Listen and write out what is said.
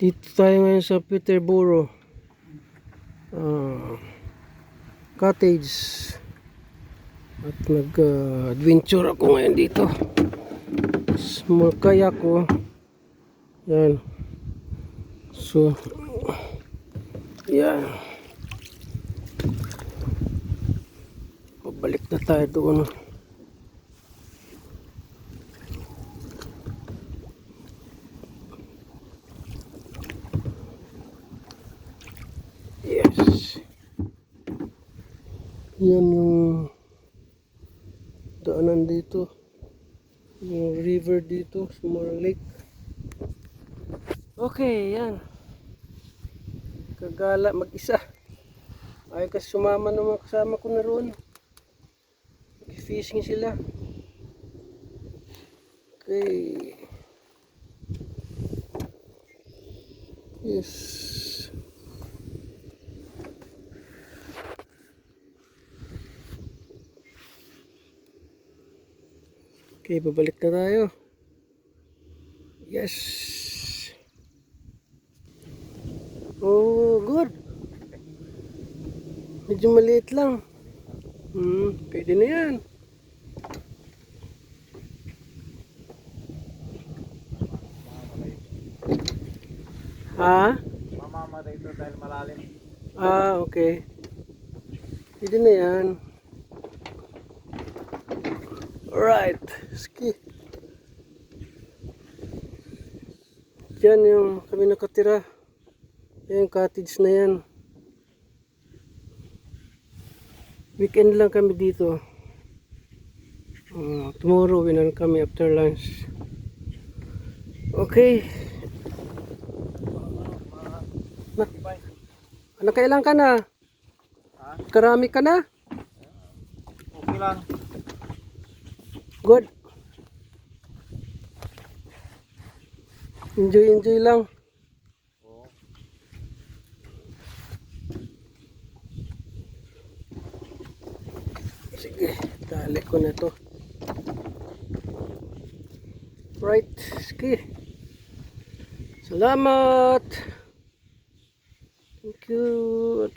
Dito tayo ngayon sa Peterborough Cottage at nag-adventure ako ngayon dito. Sumakay ako. Yan. So, yan. Pabalik na tayo doon. Yes. Yan yung daanan dito. Yung river dito, small lake. Okay, yan. Kagala mag-isa. Ay kasi sumama ng mga kasama ko na roon. Fishing sila. Okay. Yes. Okay, babalik na tayo. Yes. Oh, good. Medyo maliit lang. Pwede na yan. Ha? Mamamatay ito dahil malalim. Okay. Pwede na yan. Alright. Ski. Diyan yung kami nakatira. Yung cottage na yan. Weekend lang kami dito. Tomorrow winan kami after lunch. Okay. Nakailan ka na? Karami ka na? Okay lang. Good. Enjoy lang. Sige, dali ko na to. Right, sige. Salamat. Thank you.